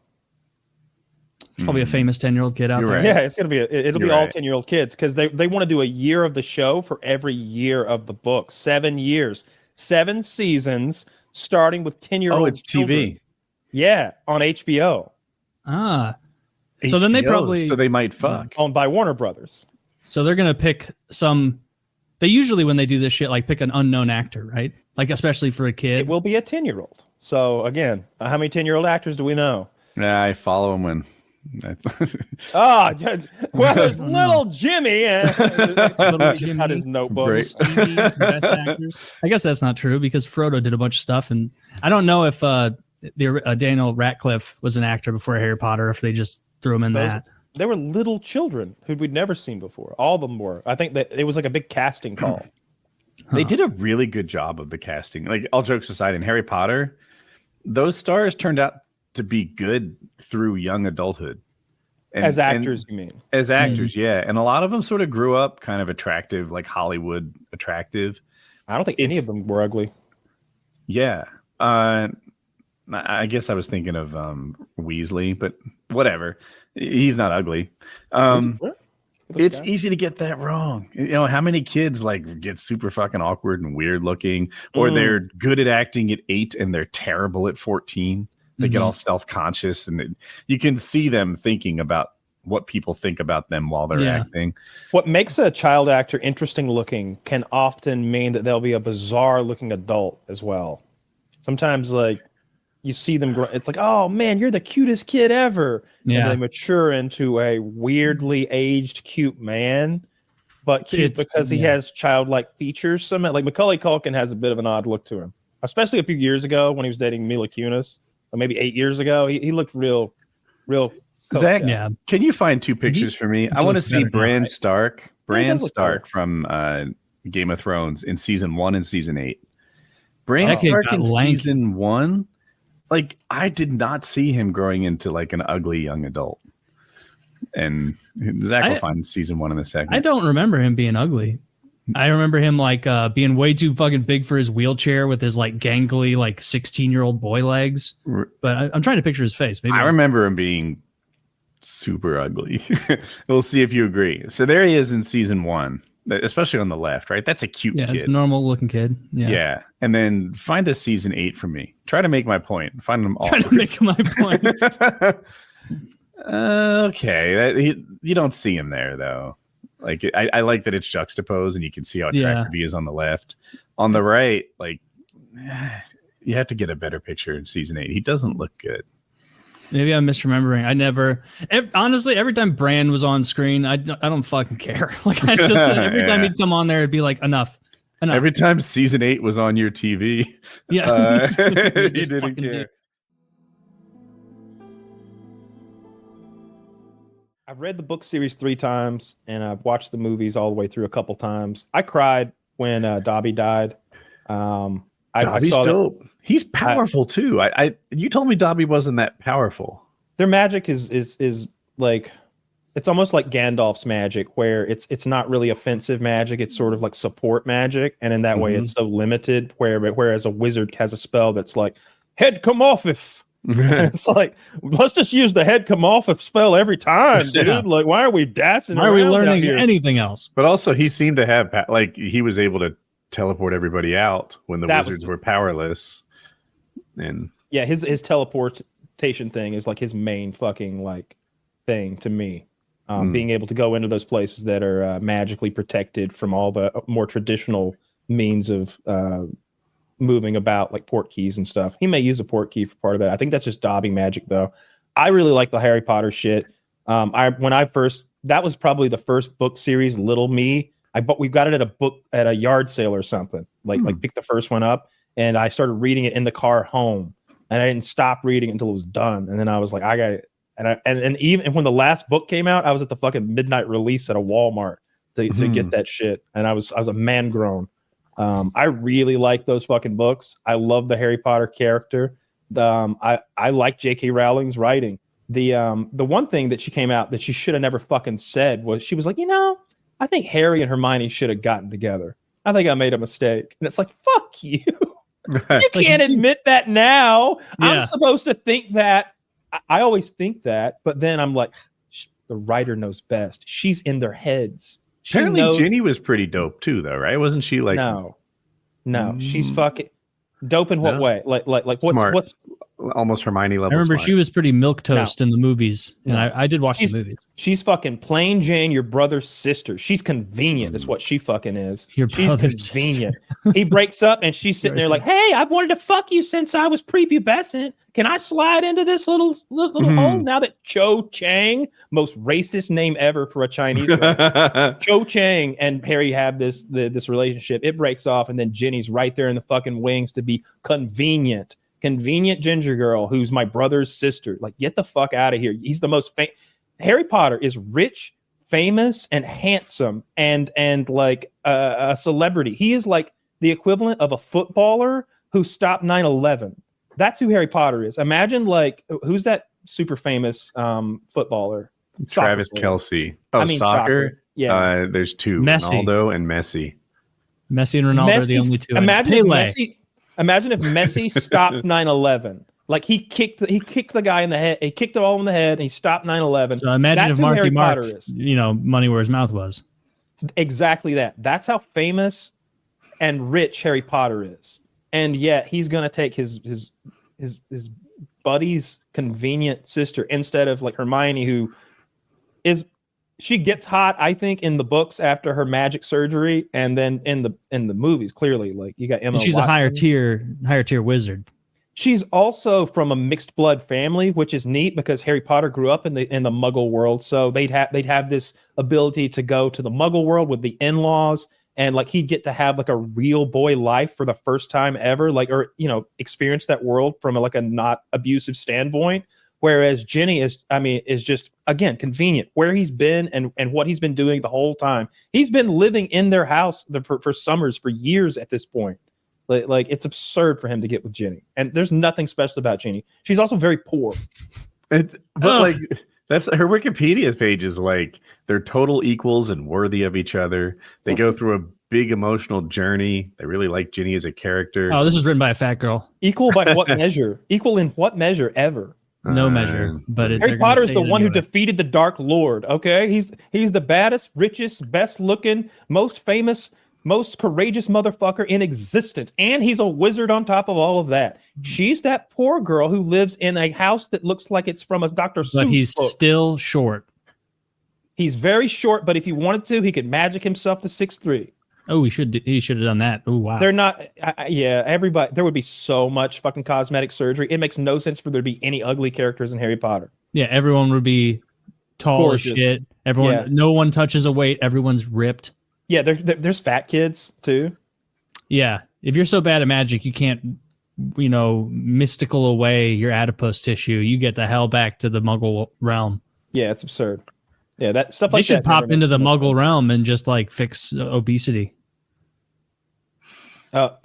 It's probably a famous 10-year-old kid out there. Right. Yeah, it's going to be. It'll be all 10-year-old kids because they want to do a year of the show for every year of the book. 7 years, 7 seasons, starting with 10-year-old. Oh, it's children. TV. Yeah, on HBO. Ah. So then they might fuck. Owned by Warner Brothers. So they're gonna pick some. They usually, when they do this shit, like pick an unknown actor, right? Like especially for a kid. It will be a 10-year-old. So again, how many 10-year-old actors do we know? Yeah, I follow them when. There's little Jimmy. Little Jimmy got his notebook. Stevie, best actors. I guess that's not true because Frodo did a bunch of stuff, and I don't know if Daniel Radcliffe was an actor before Harry Potter. If they just threw him in that. They were little children who we'd never seen before. All of them were. I think that it was like a big casting call. They did a really good job of the casting. Like all jokes aside, in Harry Potter, those stars turned out to be good through young adulthood. As actors, you mean? As actors, yeah. And a lot of them sort of grew up kind of attractive, like Hollywood attractive. I don't think any of them were ugly. Yeah. I guess I was thinking of Weasley, but whatever. He's not ugly. It's easy to get that wrong. You know, how many kids like get super fucking awkward and weird looking, or they're good at acting at 8 and they're terrible at 14. They get all self-conscious, and you can see them thinking about what people think about them while they're acting. What makes a child actor interesting looking can often mean that they'll be a bizarre looking adult as well. Sometimes like you see them grow, it's like, oh man, you're the cutest kid ever. Yeah. And they mature into a weirdly aged, cute man, but cute because he has childlike features. Some like Macaulay Culkin has a bit of an odd look to him, especially a few years ago when he was dating Mila Kunis, or maybe 8 years ago. He looked real. Zach, can you find 2 pictures for me? I want to see Bran Stark. Bran Stark from Game of Thrones in season 1 and season 8. Bran Stark in season 1. Like, I did not see him growing into like an ugly young adult. And Zach will find season 1 in a second. I don't remember him being ugly. I remember him like being way too fucking big for his wheelchair with his like gangly like 16-year-old boy legs. But I'm trying to picture his face. Maybe I remember him being super ugly. We'll see if you agree. So there he is in season 1. Especially on the left, right? That's a cute kid. Yeah, it's a normal looking kid. Yeah. And then find a season 8 for me. Try to make my point. Find them all. Try to make my point. Okay. You don't see him there, though. Like, I like that it's juxtaposed and you can see how attractive he is on the left. On the right, like, you have to get a better picture in season 8. He doesn't look good. Maybe I'm misremembering. Honestly, every time Bran was on screen, I don't fucking care. Like I just every time he'd come on there, it'd be like enough. Every time season 8 was on your TV, he didn't care. I've read the book series 3 times, and I've watched the movies all the way through a couple times. I cried when Dobby died. Dobby's dope. He's powerful too. You told me Dobby wasn't that powerful. Their magic is like, it's almost like Gandalf's magic, where it's not really offensive magic. It's sort of like support magic, and in that way, it's so limited. Whereas a wizard has a spell that's like head come off if It's like, let's just use the head come off a spell every time, dude. Yeah. Like, why are we dancing? Why are we learning anything else? But also, he seemed to have like he was able to teleport everybody out when the wizards were powerless. And yeah, his teleportation thing is like his main fucking like thing to me. Being able to go into those places that are magically protected from all the more traditional means of moving about, like port keys and stuff. He may use a port key for part of that. I think that's just daubing magic, though. I really like the Harry Potter shit. That was probably the first book series, Little Me. We got it at a yard sale or something. Like picked the first one up, and I started reading it in the car home, and I didn't stop reading it until it was done. And then I was like, I got it. And even when the last book came out, I was at the fucking midnight release at a Walmart to get that shit, and I was a man grown. I really like those fucking books. I love the Harry Potter character. I like J.K. Rowling's writing. The one thing that she came out that she should have never fucking said was she was like, I think Harry and Hermione should have gotten together. I think I made a mistake. And it's like, fuck you. You can't admit that now. Yeah. I'm supposed to think that. I always think that, but then I'm like, the writer knows best. She's in their heads. Apparently, Ginny was pretty dope too, though, right? Wasn't she like? No, she's fucking dope in what way? Like what's almost Hermione level? I remember smart. She was pretty milquetoast in the movies, and I did watch the movies. She's fucking plain Jane, your brother's sister. She's convenient, is what she fucking is. She's convenient. He breaks up, and she's sitting there like, "Hey, I've wanted to fuck you since I was prepubescent. Can I slide into this little hole now that Cho Chang, most racist name ever for a Chinese guy, Cho Chang and Harry have this relationship? It breaks off, and then Ginny's right there in the fucking wings to be convenient ginger girl who's my brother's sister. Like, get the fuck out of here. He's the most Harry Potter is rich, famous, and handsome, and like a celebrity. He is like the equivalent of a footballer who stopped 9/11. That's who Harry Potter is. Imagine like who's that super famous footballer? Travis Kelce. Oh, soccer. Yeah. There's two, Messi. Ronaldo and Messi. Messi and Ronaldo are the only two. Imagine if Messi stopped 9/11. Like he kicked the guy in the head. He kicked it all in the head, and he stopped 9/11. So imagine if Marky Mark, money where his mouth was. Exactly that. That's how famous and rich Harry Potter is. And yet he's gonna take his buddy's convenient sister instead of like Hermione, who she gets hot, I think, in the books after her magic surgery, and then in the movies, clearly, like you got Emma. And she's Watson. a higher tier wizard. She's also from a mixed blood family, which is neat because Harry Potter grew up in the Muggle world, so they'd have this ability to go to the Muggle world with the in-laws, and like he'd get to have like a real boy life for the first time ever, like, or experience that world from a not abusive standpoint. Whereas Ginny is just, again, convenient where he's been and what he's been doing the whole time. He's been living in their house for summers, for years at this point. Like it's absurd for him to get with Ginny. And there's nothing special about Ginny. She's also very poor. That's her Wikipedia page is like they're total equals and worthy of each other. They go through a big emotional journey. They really like Ginny as a character. Oh, this is written by a fat girl. Equal by what measure? Equal in what measure ever? No measure, but Harry Potter is the one who defeated the Dark Lord. Okay, he's the baddest, richest, best looking, most famous, most courageous motherfucker in existence, and he's a wizard on top of all of that. She's that poor girl who lives in a house that looks like it's from a Dr. Seuss But he's book. Still short. He's very short, but if he wanted to, he could magic himself to 6'3". Oh, he should have done that. Oh, wow. They're not. Everybody. There would be so much fucking cosmetic surgery. It makes no sense for there to be any ugly characters in Harry Potter. Yeah, everyone would be tall as shit. Everyone, no one touches a weight. Everyone's ripped. Yeah, there's fat kids too. Yeah, if you're so bad at magic, you can't, mystical away your adipose tissue. You get the hell back to the Muggle realm. Yeah, it's absurd. Yeah, that stuff like that. They should pop into the Muggle realm and just like fix obesity.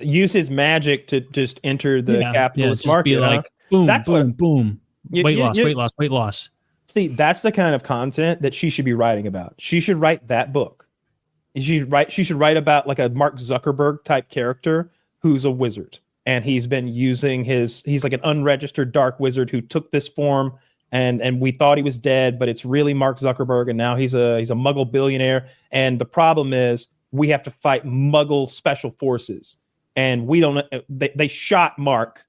Use his magic to just enter the capitalist market. Be like, boom, boom. Weight loss. See, that's the kind of content that she should be writing about. She should write that book. She should write about like a Mark Zuckerberg type character who's a wizard and he's been using he's like an unregistered dark wizard who took this form, and we thought he was dead, but it's really Mark Zuckerberg, and now he's a Muggle billionaire. And the problem is we have to fight Muggle special forces, and we don't. They shot Mark.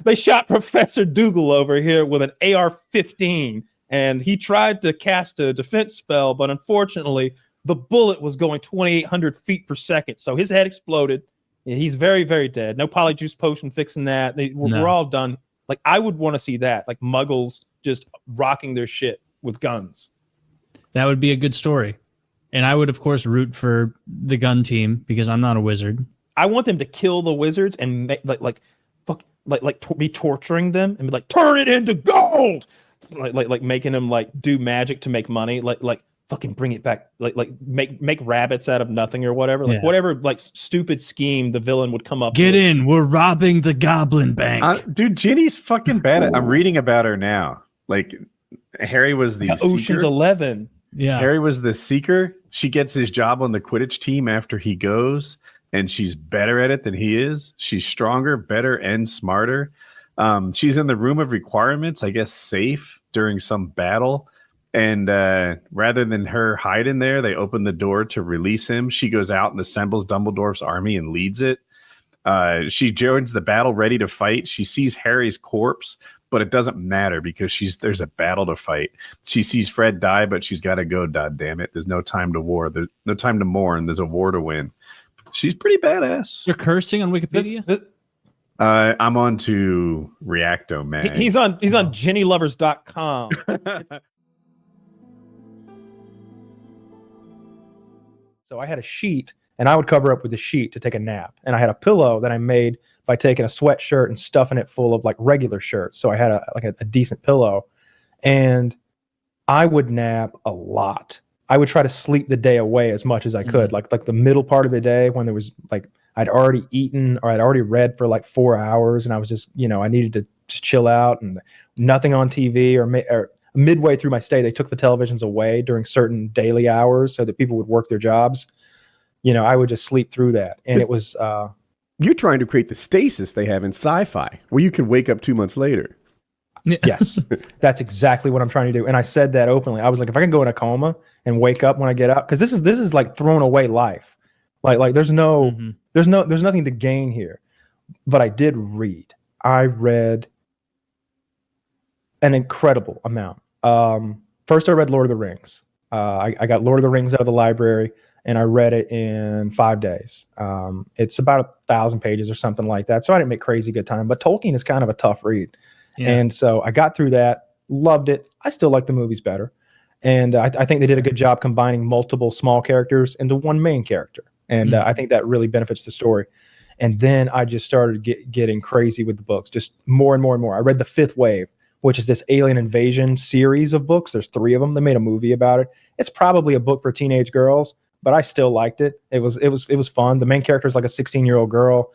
they shot Professor Dougal over here with an AR-15, and he tried to cast a defense spell, but unfortunately the bullet was going 2,800 feet per second, so his head exploded. He's very, very dead. No polyjuice potion fixing that. We're all done. Like, I would want to see that, like Muggles just rocking their shit with guns. That would be a good story. And I would, of course, root for the gun team because I'm not a wizard. I want them to kill the wizards and be torturing them and be like, turn it into gold, like making them like do magic to make money, like fucking bring it back, like make rabbits out of nothing or whatever, like whatever like stupid scheme the villain would come up. Get with. In, we're robbing the Goblin Bank, dude. Ginny's fucking bad. I'm reading about her now. Like Harry was the Ocean's 11. Yeah, Harry was the seeker. She gets his job on the Quidditch team after he goes, and she's better at it than he is. She's stronger, better, and smarter. She's in the room of requirements, I guess, safe during some battle. And rather than her hide in there, they open the door to release him. She goes out and assembles Dumbledore's army and leads it. She joins the battle ready to fight. She sees Harry's corpse, but it doesn't matter because there's a battle to fight. She sees Fred die, but she's got to go, God damn it. There's no time to war. There's no time to mourn. There's a war to win. She's pretty badass. You're cursing on Wikipedia? I'm on to Reacto, man. He's on JennyLovers.com. So I had a sheet, and I would cover up with the sheet to take a nap. And I had a pillow that I made by taking a sweatshirt and stuffing it full of like regular shirts. So I had a decent pillow, and I would nap a lot. I would try to sleep the day away as much as I could, like the middle part of the day when there was like I'd already eaten or I'd already read for like 4 hours, and I was just I needed to just chill out and nothing on TV or midway through my stay, they took the televisions away during certain daily hours so that people would work their jobs. I would just sleep through that. And it was... You're trying to create the stasis they have in sci-fi where you can wake up 2 months later. Yes, that's exactly what I'm trying to do. And I said that openly. I was like, if I can go in a coma and wake up when I get up, because this is like thrown away life. Like there's nothing to gain here. But I did read. I read an incredible amount. First, I read Lord of the Rings. I got Lord of the Rings out of the library, and I read it in 5 days. It's about 1,000 pages or something like that, so I didn't make crazy good time. But Tolkien is kind of a tough read. Yeah. And so I got through that, loved it. I still like the movies better. And I think they did a good job combining multiple small characters into one main character. And I think that really benefits the story. And then I just started getting crazy with the books, just more and more and more. I read The Fifth Wave, which is this alien invasion series of books. There's 3 of them. They made a movie about it. It's probably a book for teenage girls, but I still liked it. It was fun. The main character is like a 16-year-old girl.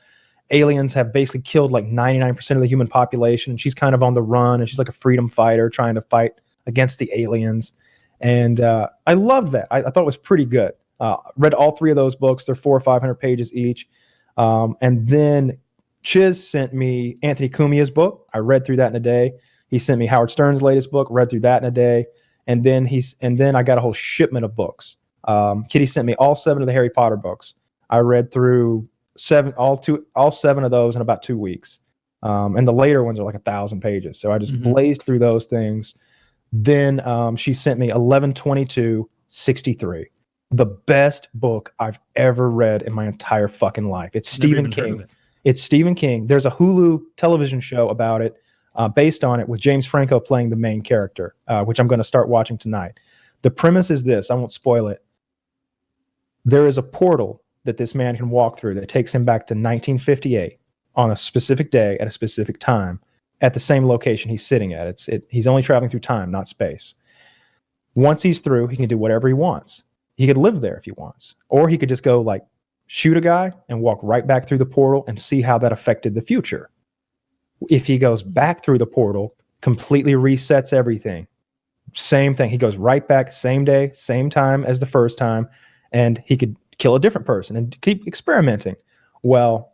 Aliens have basically killed like 99% of the human population. She's kind of on the run, and she's like a freedom fighter trying to fight against the aliens. And I loved that. I thought it was pretty good. Read all 3 of those books. They're 400 or 500 pages each. And then Chiz sent me Anthony Cumia's book. I read through that in a day. He sent me Howard Stern's latest book, read through that in a day. And then I got a whole shipment of books. Kitty sent me all 7 of the Harry Potter books. I read through all 7 of those in about 2 weeks. And the later ones are like 1,000 pages. So I just blazed through those things. Then she sent me 11/22/63, the best book I've ever read in my entire fucking life. It's Stephen King. It's Stephen King. There's a Hulu television show about it, based on it, with James Franco playing the main character, which I'm going to start watching tonight. The premise is this. I won't spoil it. There is a portal that this man can walk through that takes him back to 1958 on a specific day at a specific time at the same location he's sitting at. He's only traveling through time, not space. Once he's through, he can do whatever he wants. He could live there if he wants, or he could just go like shoot a guy and walk right back through the portal and see how that affected the future. If he goes back through the portal, completely resets everything. Same thing. He goes right back, same day, same time as the first time, and he could kill a different person and keep experimenting. Well,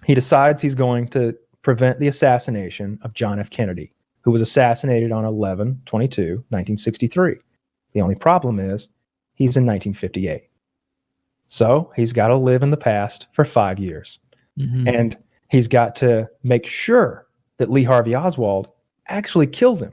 he decides he's going to prevent the assassination of John F. Kennedy, who was assassinated on 11/22/1963. The only problem is he's in 1958. So he's got to live in the past for 5 years. Mm-hmm. And he's got to make sure that Lee Harvey Oswald actually killed him,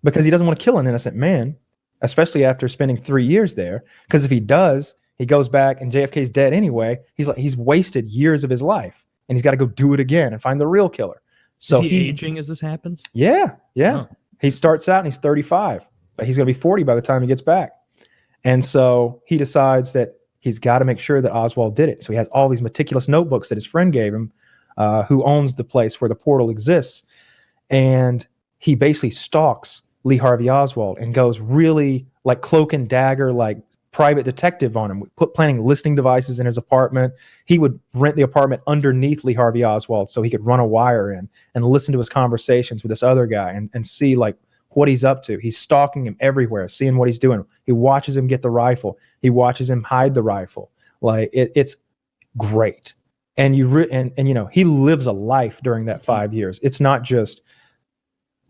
because he doesn't want to kill an innocent man, especially after spending 3 years there. Because if he does, he goes back and JFK's dead anyway. He's wasted years of his life, and he's got to go do it again and find the real killer. So is he aging as this happens? Yeah. Oh. He starts out and he's 35, but he's going to be 40 by the time he gets back. And so he decides that he's got to make sure that Oswald did it. So he has all these meticulous notebooks that his friend gave him, who owns the place where the portal exists. And he basically stalks Lee Harvey Oswald and goes really like cloak and dagger, like private detective on him, planting listening devices in his apartment. He would rent the apartment underneath Lee Harvey Oswald so he could run a wire in and listen to his conversations with this other guy and see like what he's up to. He's stalking him everywhere, seeing what he's doing. He watches him get the rifle. He watches him hide the rifle. Like it's great. And you know, he lives a life during that 5 years. It's not just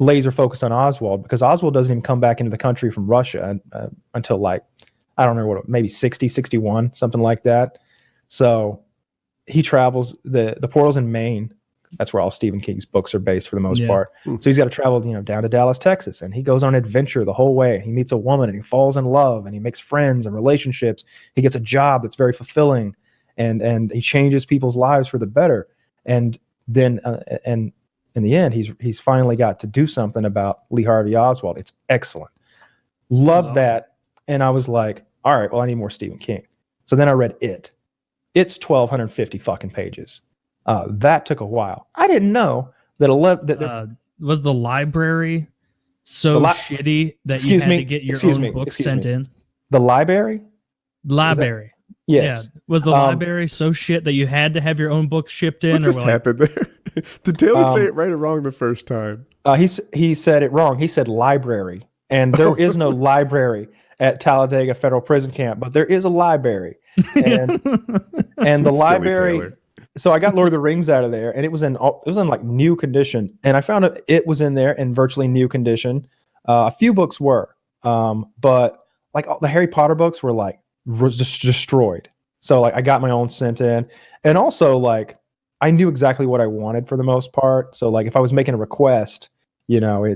laser focused on Oswald, because Oswald doesn't even come back into the country from Russia until like, I don't know maybe 60, 61, something like that. So he travels, the portal's in Maine. That's where all Stephen King's books are based for the most part. So he's got to travel, you know, down to Dallas, Texas, and he goes on an adventure the whole way. He meets a woman and he falls in love and he makes friends and relationships. He gets a job that's very fulfilling, and he changes people's lives for the better. And then, and in the end, he's finally got to do something about Lee Harvey Oswald. It's excellent. Love that. And I was like, all right, well, I need more Stephen King. So then I read It. It's 1,250 fucking pages. That took a while. I didn't know that was the library so shitty that you had to get your own book sent in. The library? Library. Yes. Yeah. Was the library so shit that you had to have your own books shipped in? What just happened there? Did Taylor say it right or wrong the first time? He said it wrong. He said library, and there is no library at Talladega Federal Prison Camp, but there is a library, and the library. So I got Lord of the Rings out of there, and it was in like new condition, and I found it was in there in virtually new condition. A few books were, but like all the Harry Potter books were like just destroyed. So like I got my own sent in, and also like I knew exactly what I wanted for the most part. So like if I was making a request, you know,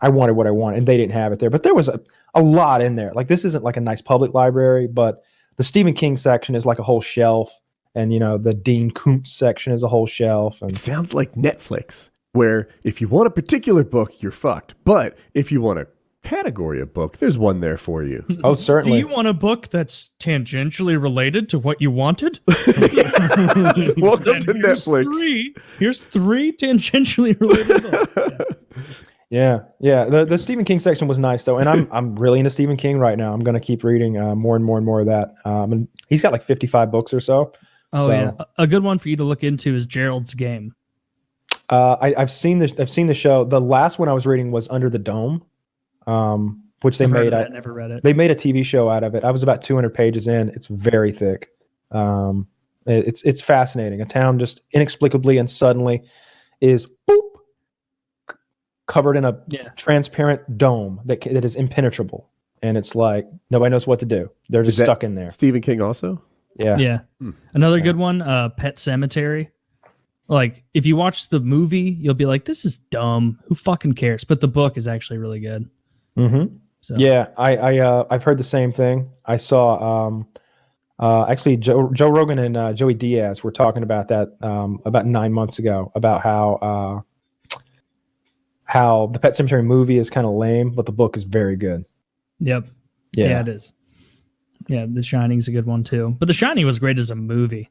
I wanted what I wanted, and they didn't have it there. But there was a lot in there. Like this isn't like a nice public library, but the Stephen King section is like a whole shelf. And, you know, the Dean Koontz section is a whole shelf. And it sounds like Netflix, where if you want a particular book, you're fucked. But if you want a category of book, there's one there for you. Oh, certainly. Do you want a book that's tangentially related to what you wanted? Welcome to Netflix. Here's three tangentially related books. Yeah. The Stephen King section was nice though, and I'm really into Stephen King right now. I'm going to keep reading more and more and more of that. And he's got like 55 books or so. Oh yeah, a good one for you to look into is Gerald's Game. I've seen the show. The last one I was reading was Under the Dome, which they made. I never read it. They made a TV show out of it. I was about 200 pages in. It's very thick. It's fascinating. A town just inexplicably and suddenly is covered in a transparent dome that is impenetrable, and it's like nobody knows what to do. They're just stuck in there. Stephen King also. Yeah. Another good one, Pet Sematary. Like if you watch the movie, you'll be like, "This is dumb. Who fucking cares?" But the book is actually really good. Mm-hmm. So. Yeah, I've heard the same thing. I saw actually Joe Rogan and Joey Diaz were talking about that about 9 months ago, about how the Pet Sematary movie is kind of lame, but the book is very good. Yep. Yeah, it is. Yeah, The Shining's a good one too. But The Shining was great as a movie.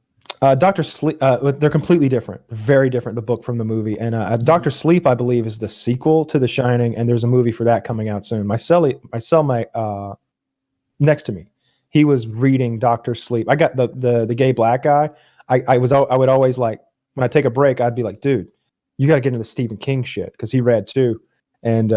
Dr. Sleep, they're completely different. Very different, the book from the movie. And Dr. Sleep, I believe, is the sequel to The Shining, and there's a movie for that coming out soon. My cellmate next to me, he was reading Dr. Sleep. I got the gay black guy. I would always like, when I take a break, I'd be like, dude, you got to get into the Stephen King shit, because he read too. And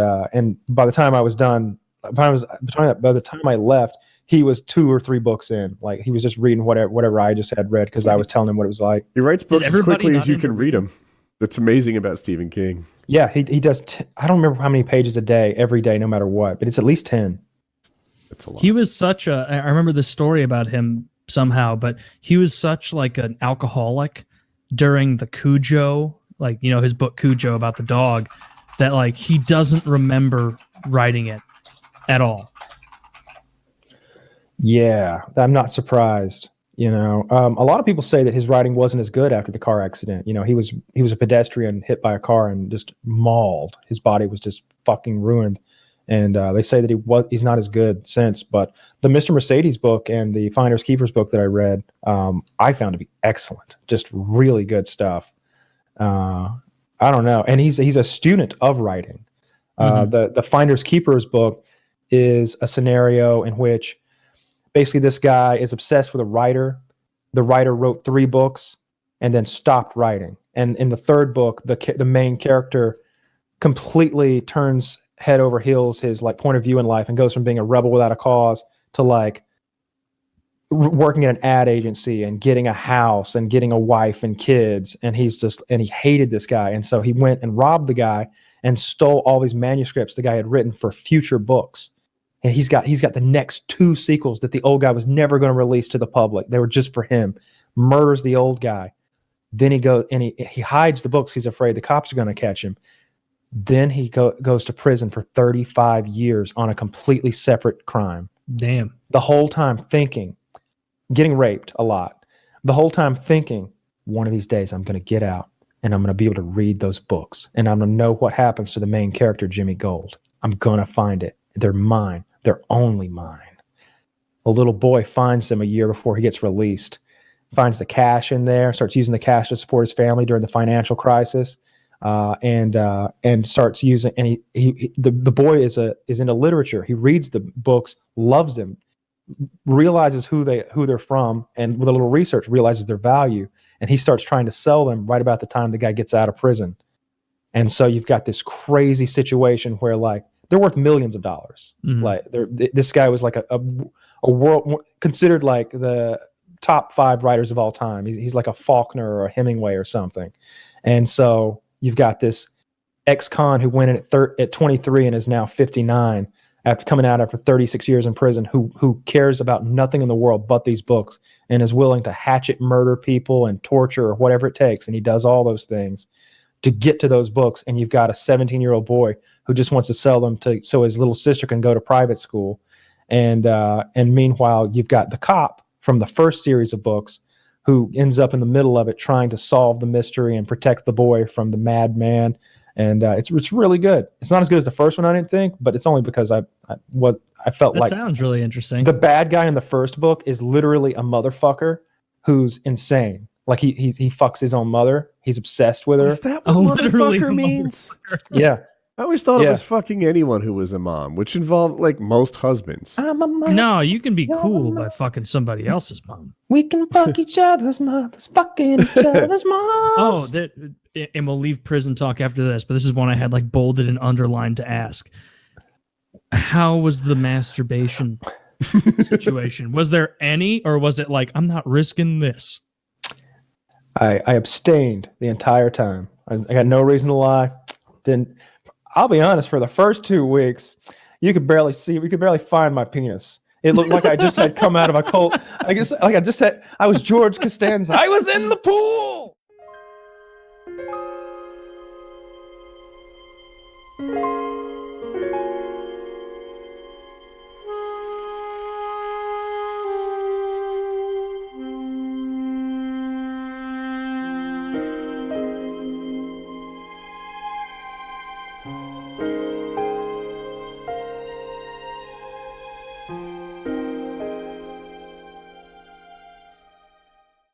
by the time I was done, by the time I left, he was 2 or 3 books in. Like he was just reading whatever I just had read because I was telling him what it was like. He writes books as quickly as you can read them. That's amazing about Stephen King. Yeah, he does. I don't remember how many pages a day, every day, no matter what, but it's at least 10. That's a lot. He was such a. I remember this story about him somehow, but he was such like an alcoholic during the Cujo, like his book Cujo about the dog, that like he doesn't remember writing it at all. Yeah, I'm not surprised. A lot of people say that his writing wasn't as good after the car accident. He was a pedestrian hit by a car and just mauled. His body was just fucking ruined. And they say that he's not as good since. But the Mr. Mercedes book and the Finders Keepers book that I read, I found to be excellent. Just really good stuff. I don't know. And he's a student of writing. The Finders Keepers book is a scenario in which basically this guy is obsessed with a writer. The writer wrote 3 books and then stopped writing. And in the 3rd book, the main character completely turns head over heels his like point of view in life and goes from being a rebel without a cause to like working at an ad agency and getting a house and getting a wife and kids. And he hated this guy. And so he went and robbed the guy and stole all these manuscripts the guy had written for future books. And he's got the next 2 sequels that the old guy was never going to release to the public. They were just for him. Murders the old guy. Then he goes and he hides the books. He's afraid the cops are going to catch him. Then he goes to prison for 35 years on a completely separate crime. Damn. The whole time thinking, getting raped a lot. The whole time thinking, one of these days I'm going to get out and I'm going to be able to read those books and I'm going to know what happens to the main character, Jimmy Gold. I'm going to find it. They're mine. They're only mine. A little boy finds them a year before he gets released, finds the cash in there, starts using the cash to support his family during the financial crisis, and starts using. And the boy is into literature. He reads the books, loves them, realizes who they're from, and with a little research realizes their value. And he starts trying to sell them right about the time the guy gets out of prison. And so you've got this crazy situation where like they're worth millions of dollars. Mm-hmm. Like this guy was like a world considered like the top 5 writers of all time. He's like a Faulkner or a Hemingway or something. And so you've got this ex-con who went in at 23 and is now 59 after coming out after 36 years in prison, who cares about nothing in the world but these books and is willing to hatchet murder people and torture or whatever it takes. And he does all those things to get to those books. And you've got a 17-year-old boy who just wants to sell them so his little sister can go to private school. And meanwhile, you've got the cop from the first series of books who ends up in the middle of it trying to solve the mystery and protect the boy from the madman. And it's really good. It's not as good as the first one, I didn't think, but it's only because I felt like that sounds really interesting. The bad guy in the first book is literally a motherfucker who's insane. Like he fucks his own mother. He's obsessed with her. Is that what motherfucker means? Yeah. I always thought it was fucking anyone who was a mom, which involved like most husbands. I'm a mom. No, you can be cool by fucking somebody else's mom. We can fuck each other's mothers, fucking each other's moms. Oh, and we'll leave prison talk after this, but this is one I had like bolded and underlined to ask. How was the masturbation situation? Was there any, or was it like, I'm not risking this? I abstained the entire time. I got no reason to lie. I'll be honest, for the first 2 weeks, you could barely find my penis. It looked like I just had come out of a cult. I was George Costanza. I was in the pool.